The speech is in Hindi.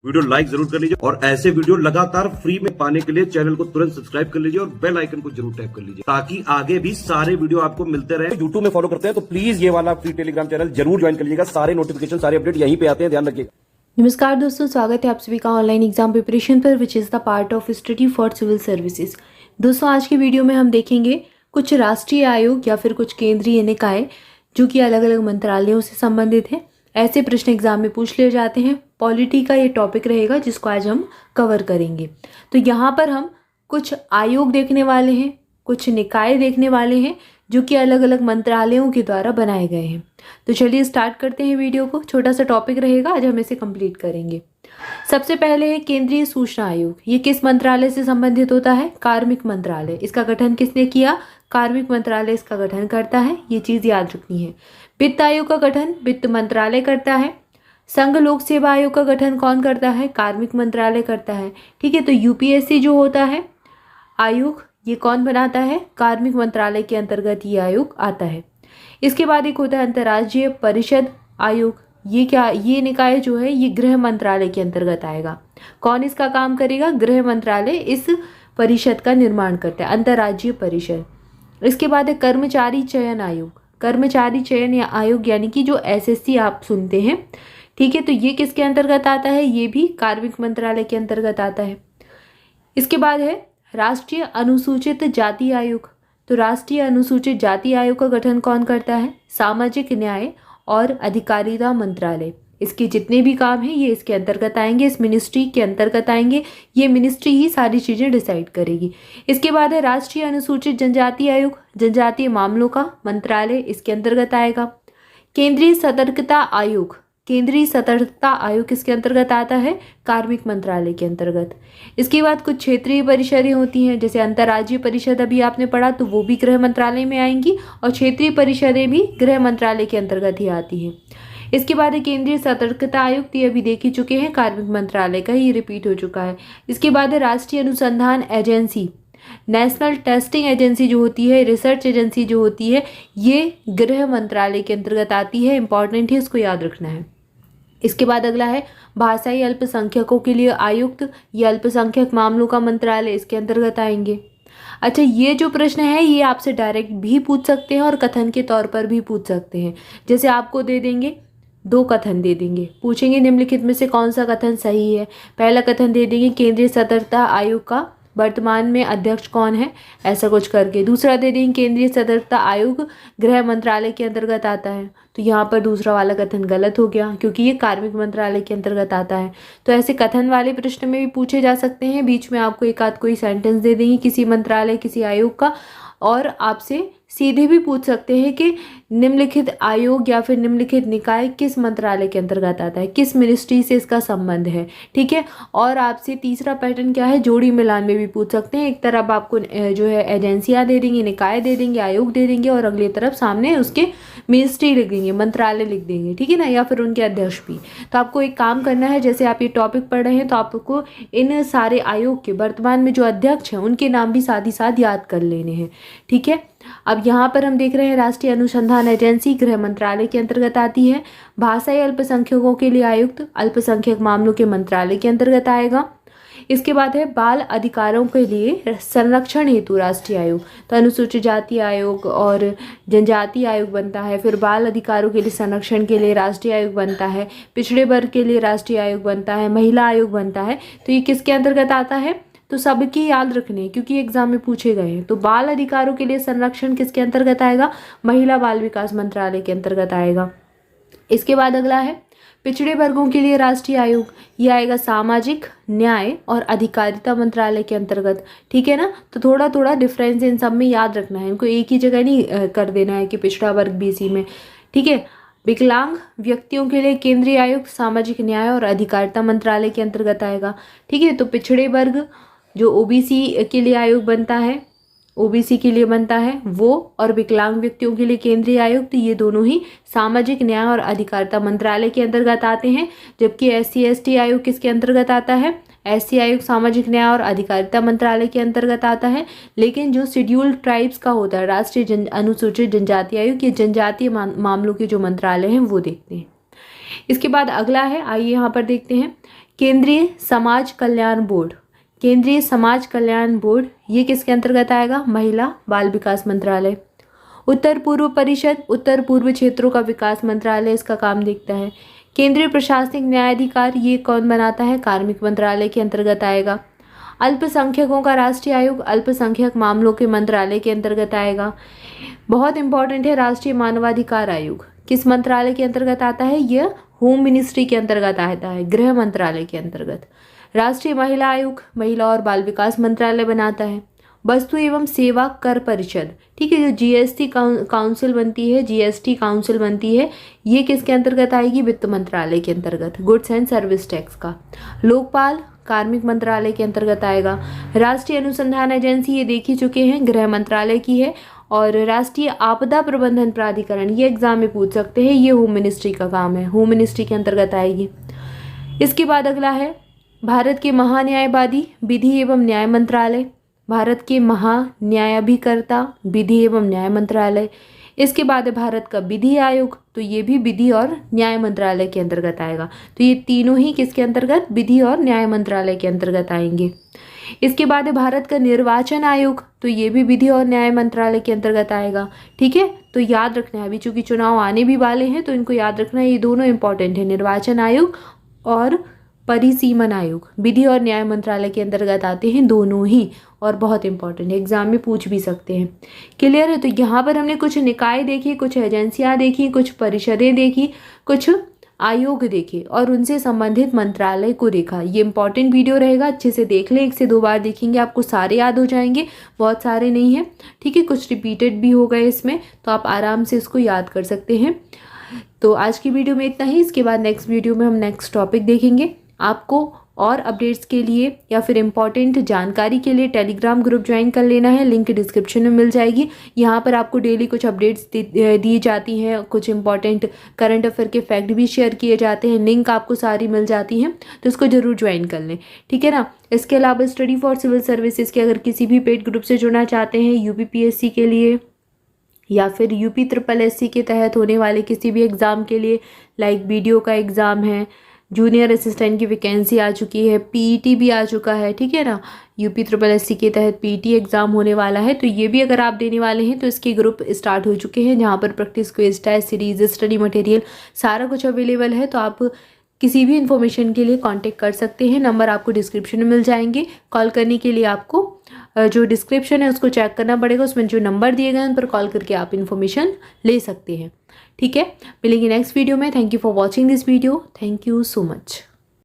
वीडियो लाइक जरूर कर लीजिए और ऐसे वीडियो लगातार फ्री में पाने के लिए चैनल को तुरंत सब्सक्राइब कर लीजिए और बेल आइकन को जरूर टैप कर लीजिए ताकि आगे भी सारे वीडियो आपको मिलते रहे। यूट्यूब में फॉलो करते हैं तो प्लीज ये वाला फ्री टेलीग्राम चैनल जरूर ज्वाइन कर लीजिएगा। सारे नोटिफिकेशन सारे अपडेट यहीं पे आते हैं, ध्यान रखिए। नमस्कार दोस्तों, स्वागत है आप सभी का ऑनलाइन एग्जाम प्रिपरेशन पर which is the part of study for civil services. दोस्तों आज की वीडियो में हम देखेंगे कुछ राष्ट्रीय आयोग या फिर कुछ केंद्रीय निकाय जो कि अलग अलग मंत्रालयों से संबंधित हैं। ऐसे प्रश्न एग्जाम में पूछ लिए जाते हैं। पॉलिटी का ये टॉपिक रहेगा जिसको आज हम कवर करेंगे। तो यहाँ पर हम कुछ आयोग देखने वाले हैं, कुछ निकाय देखने वाले हैं जो कि अलग अलग मंत्रालयों के द्वारा बनाए गए हैं। तो चलिए स्टार्ट करते हैं वीडियो को। छोटा सा टॉपिक रहेगा, आज हम इसे कंप्लीट करेंगे। सबसे पहले है केंद्रीय सूचना आयोग। ये किस मंत्रालय से संबंधित होता है? कार्मिक मंत्रालय। इसका गठन किसने किया? कार्मिक मंत्रालय इसका गठन करता है, ये चीज़ याद रखनी है। वित्त आयोग का गठन वित्त मंत्रालय करता है। संघ लोक सेवा आयोग का गठन कौन करता है? कार्मिक मंत्रालय करता है। ठीक है, तो यूपीएससी जो होता है आयोग, ये कौन बनाता है? कार्मिक मंत्रालय के अंतर्गत ये आयोग आता है। इसके बाद एक होता है अंतर्राज्यीय परिषद आयोग। ये निकाय जो है ये गृह मंत्रालय के अंतर्गत आएगा। कौन इसका काम करेगा? गृह मंत्रालय इस परिषद का निर्माण करता है, अंतर्राज्यीय परिषद। इसके बाद है कर्मचारी चयन आयोग। कर्मचारी चयन या आयोग यानी कि जो एसएससी आप सुनते हैं, ठीक है, तो ये किसके अंतर्गत आता है? ये भी कार्मिक मंत्रालय के अंतर्गत आता है। इसके बाद है राष्ट्रीय अनुसूचित जाति आयोग। तो राष्ट्रीय अनुसूचित जाति आयोग का गठन कौन करता है? सामाजिक न्याय और अधिकारिता मंत्रालय। इसके जितने भी काम हैं ये इसके अंतर्गत आएंगे, इस मिनिस्ट्री के अंतर्गत आएंगे। ये मिनिस्ट्री ही सारी चीज़ें डिसाइड करेगी। इसके बाद है राष्ट्रीय अनुसूचित जनजाति आयोग। जनजातीय मामलों का मंत्रालय इसके अंतर्गत आएगा। केंद्रीय सतर्कता आयोग। केंद्रीय सतर्कता आयोग किसके अंतर्गत आता है? कार्मिक मंत्रालय के अंतर्गत। इसके बाद कुछ क्षेत्रीय परिषदें होती हैं, जैसे अंतर्राज्यीय परिषद अभी आपने पढ़ा तो वो भी गृह मंत्रालय में आएंगी और क्षेत्रीय परिषदें भी गृह मंत्रालय के अंतर्गत ही आती हैं। इसके बाद है केंद्रीय सतर्कता आयोग, ये अभी देख ही चुके हैं, कार्मिक मंत्रालय का ही रिपीट हो चुका है। इसके बाद है राष्ट्रीय अनुसंधान एजेंसी। नेशनल टेस्टिंग एजेंसी जो होती है, रिसर्च एजेंसी जो होती है, ये गृह मंत्रालय के अंतर्गत आती है। इंपॉर्टेंट है, इसको याद रखना है। इसके बाद अगला है भाषाई अल्पसंख्यकों के लिए आयुक्त। ये अल्पसंख्यक मामलों का मंत्रालय इसके अंतर्गत आएंगे। अच्छा, ये जो प्रश्न है ये आपसे डायरेक्ट भी पूछ सकते हैं और कथन के तौर पर भी पूछ सकते हैं। जैसे आपको दे देंगे, दो कथन दे देंगे, पूछेंगे निम्नलिखित में से कौन सा कथन सही है। पहला कथन दे देंगे केंद्रीय सतर्कता आयोग का वर्तमान में अध्यक्ष कौन है, ऐसा कुछ करके। दूसरा दे देंगे केंद्रीय सतर्कता आयोग गृह मंत्रालय के अंतर्गत आता है, तो यहाँ पर दूसरा वाला कथन गलत हो गया क्योंकि ये कार्मिक मंत्रालय के अंतर्गत आता है। तो ऐसे कथन वाले प्रश्न में भी पूछे जा सकते हैं। बीच में आपको एक आध कोई सेंटेंस दे देंगे किसी मंत्रालय किसी आयोग का, और आपसे सीधे भी पूछ सकते हैं कि निम्नलिखित आयोग या फिर निम्नलिखित निकाय किस मंत्रालय के अंतर्गत आता है, किस मिनिस्ट्री से इसका संबंध है। ठीक है, और आपसे तीसरा पैटर्न क्या है, जोड़ी मिलान में भी पूछ सकते हैं। एक तरफ आपको जो है एजेंसियां दे देंगे, निकाय दे देंगे, आयोग दे देंगे, और अगली तरफ सामने उसके मिनिस्ट्री लिख देंगे, मंत्रालय लिख देंगे, ठीक है ना, या फिर उनके अध्यक्ष भी। तो आपको एक काम करना है, जैसे आप ये टॉपिक पढ़ रहे हैं तो आपको इन सारे आयोग के वर्तमान में जो अध्यक्ष हैं उनके नाम भी साथ ही साथ याद कर लेने हैं। ठीक है, अब यहाँ पर हम देख रहे हैं राष्ट्रीय अनुसंधान एजेंसी गृह मंत्रालय के अंतर्गत आती है। भाषाई अल्पसंख्यकों के लिए आयुक्त अल्पसंख्यक मामलों के मंत्रालय के अंतर्गत आएगा। इसके बाद है बाल अधिकारों के लिए संरक्षण हेतु राष्ट्रीय आयोग। तो अनुसूचित जाति आयोग और जनजाति आयोग बनता है, फिर बाल अधिकारों के लिए संरक्षण के लिए राष्ट्रीय आयोग बनता है, पिछड़े वर्ग के लिए राष्ट्रीय आयोग बनता है, महिला आयोग बनता है। तो ये किसके अंतर्गत आता है? तो सबकी याद रखने क्योंकि एग्जाम में पूछे गए हैं। तो बाल अधिकारों के लिए संरक्षण किसके अंतर्गत आएगा? महिला बाल विकास मंत्रालय के अंतर्गत आएगा। इसके बाद अगला है पिछड़े वर्गों के लिए राष्ट्रीय आयोग। ये आएगा सामाजिक न्याय और अधिकारिता मंत्रालय के अंतर्गत। ठीक है ना, तो थोड़ा थोड़ा डिफरेंस इन सब में याद रखना है, इनको एक ही जगह नहीं कर देना है कि पिछड़ा वर्ग भी इसी में। ठीक है, विकलांग व्यक्तियों के लिए केंद्रीय आयोग सामाजिक न्याय और अधिकारिता मंत्रालय के अंतर्गत आएगा। ठीक है, तो पिछड़े वर्ग जो ओबीसी के लिए आयोग बनता है, ओबीसी के लिए बनता है वो, और विकलांग व्यक्तियों के लिए केंद्रीय आयोग, तो ये दोनों ही सामाजिक न्याय और अधिकारिता मंत्रालय के अंतर्गत आते हैं। जबकि एससी एसटी आयोग किसके अंतर्गत आता है? एससी आयोग सामाजिक न्याय और अधिकारिता मंत्रालय के अंतर्गत आता है। लेकिन जो शेड्यूल्ड ट्राइब्स का होता है राष्ट्रीय अनुसूचित जनजाति आयोग, ये जनजातीय मामलों के जो मंत्रालय हैं वो देखते हैं। इसके बाद अगला है, आइए यहाँ पर देखते हैं केंद्रीय समाज कल्याण बोर्ड, केंद्रीय समाज कल्याण बोर्ड ये किसके अंतर्गत आएगा? महिला बाल विकास मंत्रालय। उत्तर पूर्व परिषद, उत्तर पूर्व क्षेत्रों का विकास मंत्रालय इसका काम देखता है। केंद्रीय प्रशासनिक न्यायाधिकार ये कौन बनाता है? कार्मिक मंत्रालय के अंतर्गत आएगा। अल्पसंख्यकों का राष्ट्रीय आयोग अल्पसंख्यक मामलों के मंत्रालय के अंतर्गत आएगा। बहुत इंपॉर्टेंट है, राष्ट्रीय मानवाधिकार आयोग किस मंत्रालय के अंतर्गत आता है? यह होम मिनिस्ट्री के अंतर्गत आता है, गृह मंत्रालय के अंतर्गत। राष्ट्रीय महिला आयोग महिला और बाल विकास मंत्रालय बनाता है। वस्तु एवं सेवा कर परिषद, ठीक है, जो जीएसटी काउंसिल बनती है, जीएसटी काउंसिल बनती है, ये किसके अंतर्गत आएगी? वित्त मंत्रालय के अंतर्गत, गुड्स एंड सर्विस टैक्स का। लोकपाल कार्मिक मंत्रालय के अंतर्गत आएगा। राष्ट्रीय अनुसंधान एजेंसी ये देख ही चुके हैं, गृह मंत्रालय की है। और राष्ट्रीय आपदा प्रबंधन प्राधिकरण ये एग्जाम में पूछ सकते हैं, ये होम मिनिस्ट्री का काम है, होम मिनिस्ट्री के अंतर्गत आएगी। इसके बाद अगला है भारत के महान्यायवादी विधि एवं न्याय मंत्रालय, भारत के महान्यायाभिकर्ता विधि एवं न्याय मंत्रालय। इसके बाद है भारत का विधि आयोग, तो ये भी विधि और न्याय मंत्रालय के अंतर्गत आएगा। तो ये तीनों ही किसके अंतर्गत? विधि और न्याय मंत्रालय के अंतर्गत आएंगे। इसके बाद है भारत का निर्वाचन आयोग, तो ये भी विधि और न्याय मंत्रालय के अंतर्गत आएगा। ठीक है, तो याद रखना है, अभी चूंकि चुनाव आने भी वाले हैं तो इनको याद रखना है, ये दोनों इंपॉर्टेंट है, निर्वाचन आयोग और परिसीमन आयोग विधि और न्याय मंत्रालय के अंतर्गत आते हैं दोनों ही, और बहुत इंपॉर्टेंट है, एग्जाम में पूछ भी सकते हैं। क्लियर है? तो यहाँ पर हमने कुछ निकाय देखी, कुछ एजेंसियाँ देखी, कुछ परिषदें देखी, कुछ आयोग देखे और उनसे संबंधित मंत्रालय को देखा। ये इंपॉर्टेंट वीडियो रहेगा, अच्छे से देख लें, 1 से 2 बार देखेंगे आपको सारे याद हो जाएंगे, बहुत सारे नहीं हैं। ठीक है, कुछ रिपीटेड भी हो गए इसमें, तो आप आराम से इसको याद कर सकते हैं। तो आज की वीडियो में इतना ही, इसके बाद नेक्स्ट वीडियो में हम नेक्स्ट टॉपिक देखेंगे। आपको और अपडेट्स के लिए या फिर इम्पॉर्टेंट जानकारी के लिए टेलीग्राम ग्रुप ज्वाइन कर लेना है, लिंक डिस्क्रिप्शन में मिल जाएगी। यहाँ पर आपको डेली कुछ अपडेट्स दी जाती हैं, कुछ इंपॉर्टेंट करंट अफेयर के फैक्ट भी शेयर किए जाते हैं, लिंक आपको सारी मिल जाती हैं, तो इसको ज़रूर ज्वाइन कर लें। ठीक है ना? इसके अलावा स्टडी फॉर सिविल सर्विसेज के अगर किसी भी पेड ग्रुप से जुड़ना चाहते हैं यूपीपीएससी के लिए या फिर यूपी के तहत होने वाले किसी भी एग्ज़ाम के लिए, लाइक वीडियो का एग्ज़ाम है, जूनियर असिस्टेंट की वैकेंसी आ चुकी है, पीईटी भी आ चुका है, ठीक है ना, यूपी के तहत पीईटी एग्ज़ाम होने वाला है, तो ये भी अगर आप देने वाले हैं तो इसके ग्रुप स्टार्ट हो चुके हैं, जहाँ पर practice quiz test series study material सारा कुछ अवेलेबल है। तो आप किसी भी इन्फॉर्मेशन के लिए कांटेक्ट कर सकते हैं, नंबर आपको डिस्क्रिप्शन में मिल जाएंगे। कॉल करने के लिए आपको जो डिस्क्रिप्शन है उसको चेक करना पड़ेगा, उसमें जो नंबर दिए गए हैं उन पर कॉल करके आप इन्फॉर्मेशन ले सकते हैं। ठीक है, मिलेंगे नेक्स्ट वीडियो में। Thank you for watching this video, thank you so much.